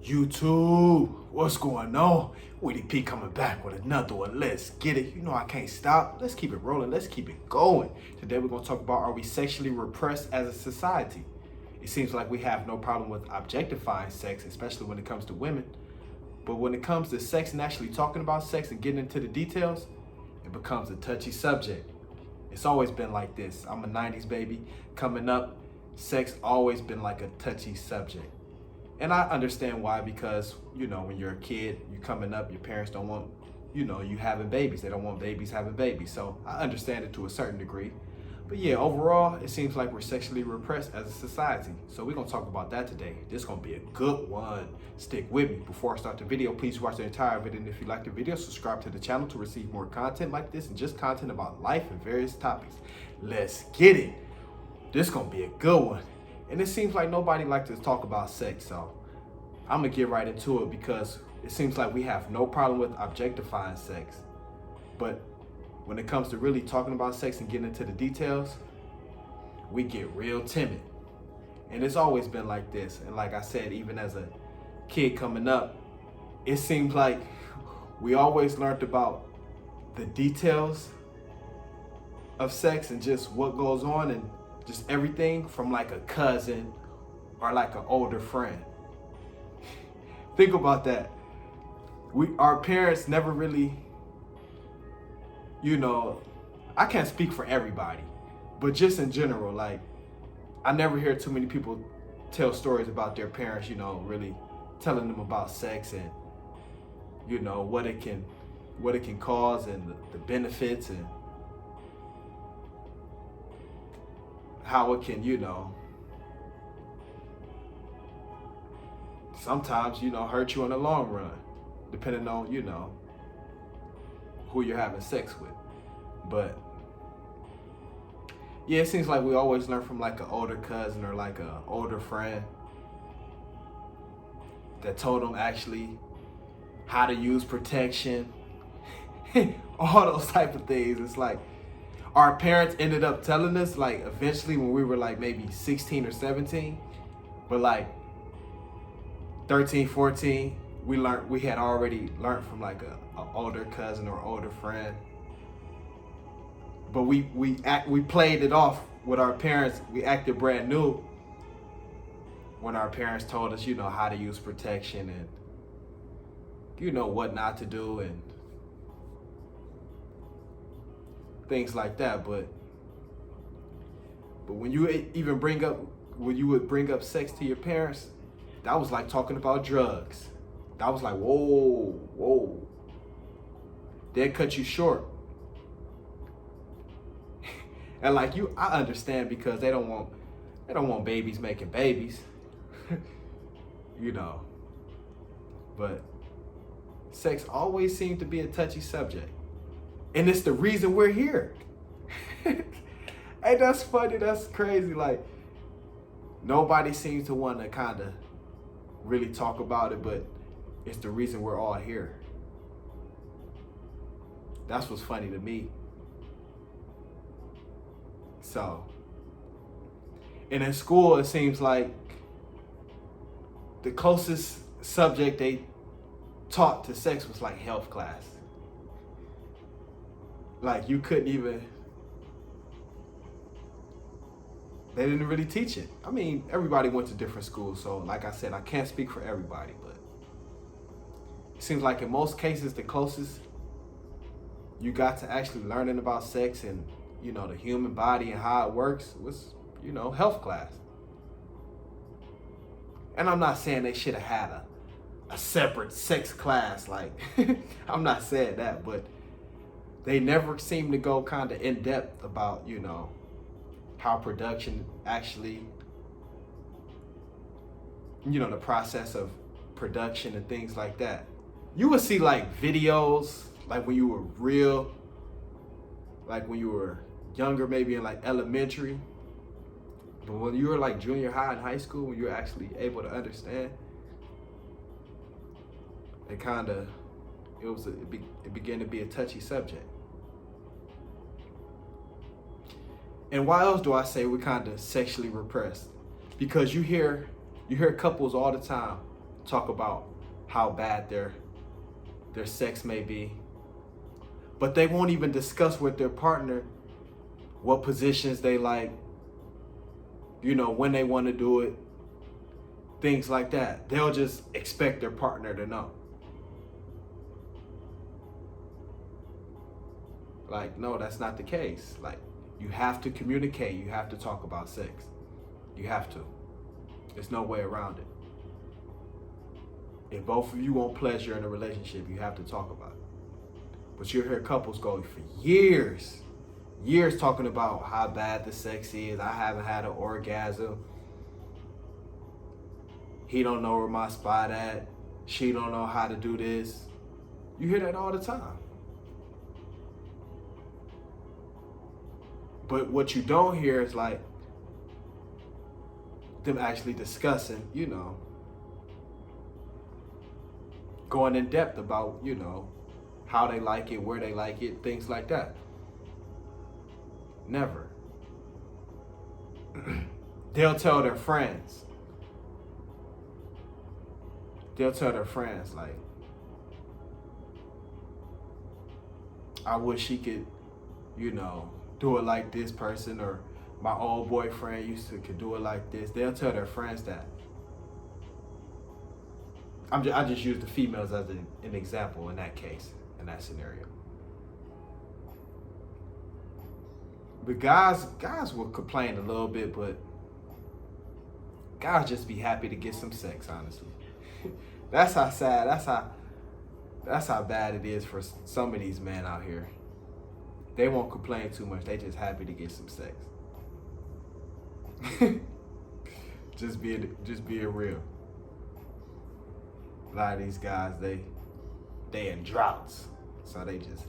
YouTube, what's going on? Woody P coming back with another one. Let's get it. You know I can't stop. Let's keep it rolling. Let's keep it going. Today we're going to talk about, are we sexually repressed as a society? It seems like we have no problem with objectifying sex, especially when it comes to women. But when it comes to sex and actually talking about sex and getting into the details, it becomes a touchy subject. It's always been like this. I'm a 90s baby. Coming up, sex always been like a touchy subject. And I understand why, because, you know, when you're a kid, you coming up, your parents don't want, you having babies. They don't want babies having babies. So I understand it to a certain degree. But yeah, overall, it seems like we're sexually repressed as a society. So we're going to talk about that today. This is going to be a good one. Stick with me. Before I start the video, please watch the entire video. And if you like the video, subscribe to the channel to receive more content like this and just content about life and various topics. Let's get it. This is going to be a good one. And it seems like nobody likes to talk about sex, so I'm going to get right into it because it seems like we have no problem with objectifying sex. But when it comes to really talking about sex and getting into the details, we get real timid. And it's always been like this. And like I said, even as a kid coming up, it seems like we always learned about the details of sex and just what goes on and just everything from like a cousin or like an older friend. Think about that. Our parents never really, I can't speak for everybody, but just in general, like I never hear too many people tell stories about their parents, really telling them about sex and, what it can cause and the benefits and how it can, sometimes, hurt you in the long run, depending on, who you're having sex with. But yeah, it seems like we always learn from like an older cousin or like an older friend that told them actually how to use protection, all those type of things. It's like, our parents ended up telling us like eventually when we were like maybe 16 or 17, but like 13, 14, we had already learned from like a older cousin or older friend. But we played it off with our parents. We acted brand new when our parents told us, how to use protection and what not to do and things like that. But when you would bring up sex to your parents, that was like talking about drugs. That was like, whoa. They'd cut you short. And like I understand because they don't want babies making babies. But sex always seemed to be a touchy subject. And it's the reason we're here. Hey, that's funny. That's crazy. Like, nobody seems to want to kind of really talk about it, but it's the reason we're all here. That's what's funny to me. So, and in school, it seems like the closest subject they taught to sex was like health class. Like you couldn't even, they didn't really teach it. I mean, everybody went to different schools. So like I said, I can't speak for everybody, but it seems like in most cases, the closest you got to actually learning about sex and, the human body and how it works was, health class. And I'm not saying they should have had a separate sex class. Like, I'm not saying that, but they never seem to go kind of in depth about, how production actually, the process of production and things like that. You would see like videos, like when you were younger, maybe in like elementary. But when you were like junior high and high school, when you were actually able to understand, it began to be a touchy subject. And why else do I say we're kind of sexually repressed? Because you hear couples all the time talk about how bad their sex may be, but they won't even discuss with their partner what positions they like, when they want to do it, things like that. They'll just expect their partner to know. Like, no, that's not the case. Like, you have to communicate. You have to talk about sex. You have to. There's no way around it. If both of you want pleasure in a relationship, you have to talk about it. But you'll hear couples go for years talking about how bad the sex is. I haven't had an orgasm. He don't know where my spot at. She don't know how to do this. You hear that all the time. But what you don't hear is like them actually discussing, going in depth about, how they like it, where they like it, things like that. Never. They'll tell their friends. Like, I wish he could, do it like this person, or my old boyfriend could do it like this. They'll tell their friends that. I just use the females as an example in that case, in that scenario. But guys will complain a little bit, but guys just be happy to get some sex, honestly. That's how sad, that's how bad it is for some of these men out here. They won't complain too much. They just happy to get some sex. just being real. A lot of these guys, they in droughts, so they just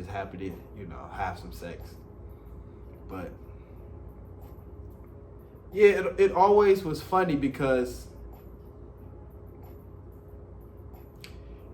happy to have some sex. But yeah, it always was funny because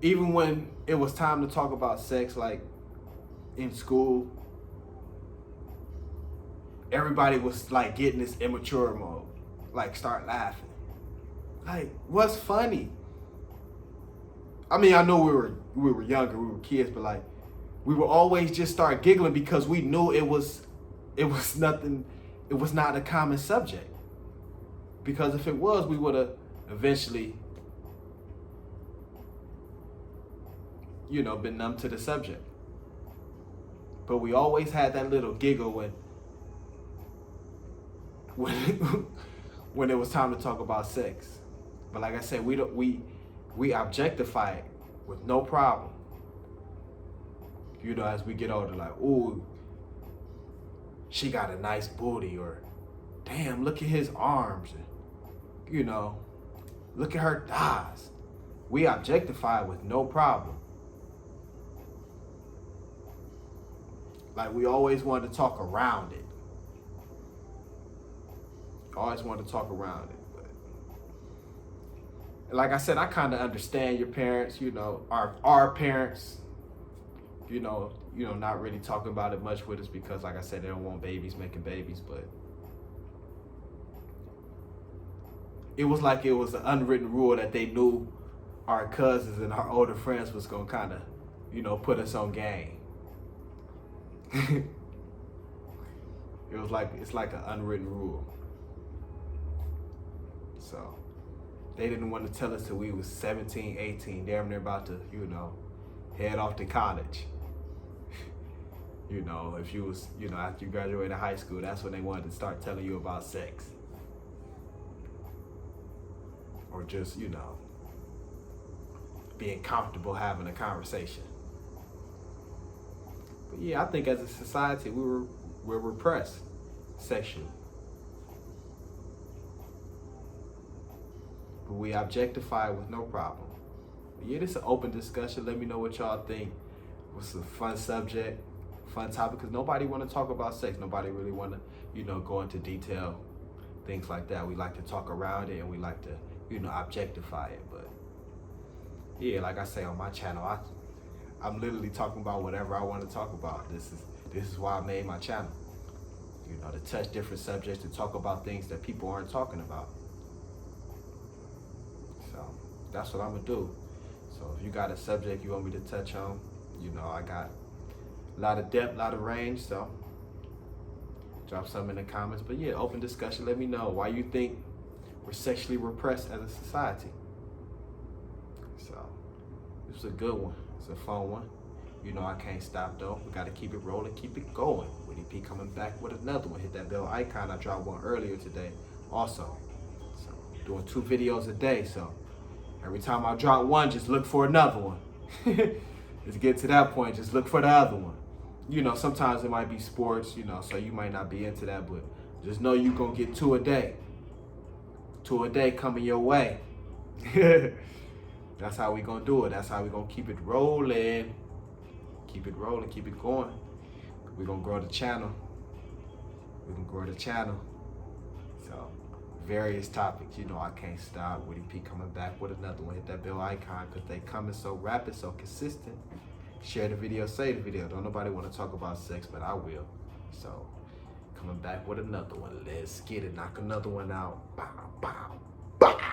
even when it was time to talk about sex, like in school, everybody was like getting this immature mode, like start laughing. Like, what's funny? I mean, I know we were younger, we were kids, but like we would always just start giggling because we knew it was nothing, it was not a common subject. Because if it was, we would have eventually, been numb to the subject. But we always had that little giggle when it was time to talk about sex. But like I said, we objectify it with no problem. As we get older, like, ooh, she got a nice booty, or damn, look at his arms, and, look at her thighs. We objectify it with no problem. Like, we always wanted to talk around it. But like I said, I kind of understand your parents, our parents, not really talking about it much with us because, like I said, they don't want babies making babies, but it was like it was an unwritten rule that they knew our cousins and our older friends was going to kind of, put us on game. It's like an unwritten rule. So they didn't want to tell us till we was 17, 18, damn near about to, head off to college. If you was, after you graduated high school, that's when they wanted to start telling you about sex. Or just, being comfortable having a conversation. But yeah, I think as a society, we're repressed sexually. But we objectify with no problem. But yeah, this is an open discussion. Let me know what y'all think. What's a fun subject, fun topic, because nobody want to talk about sex. Nobody really want to, go into detail, things like that. We like to talk around it, and we like to, objectify it. But yeah, like I say on my channel, I'm literally talking about whatever I want to talk about. This is why I made my channel. To touch different subjects, to talk about things that people aren't talking about. So, That's what I'm gonna do. So if you got a subject you want me to touch on, I got a lot of depth, a lot of range. So drop some in the comments. But yeah, open discussion. Let me know why you think we're sexually repressed as a society. So this was a good one. It's a fun one. I can't stop though. We gotta keep it rolling, keep it going. Woody P coming back with another one. Hit that bell icon. I dropped one earlier today also. So doing 2 videos a day. So every time I drop one, just look for another one. Let's get to that point, just look for the other one. Sometimes it might be sports, so you might not be into that, but just know you're gonna get 2 a day. 2 a day coming your way. That's how we gonna do it. That's how we gonna keep it rolling. Keep it rolling, keep it going. We're gonna grow the channel. We can grow the channel. So, various topics. I can't stop. Woody P coming back with another one. Hit that bell icon because they coming so rapid, so consistent. Share the video, say the video. Don't nobody want to talk about sex, but I will. So, coming back with another one. Let's get it. Knock another one out. Bow, bow, bow.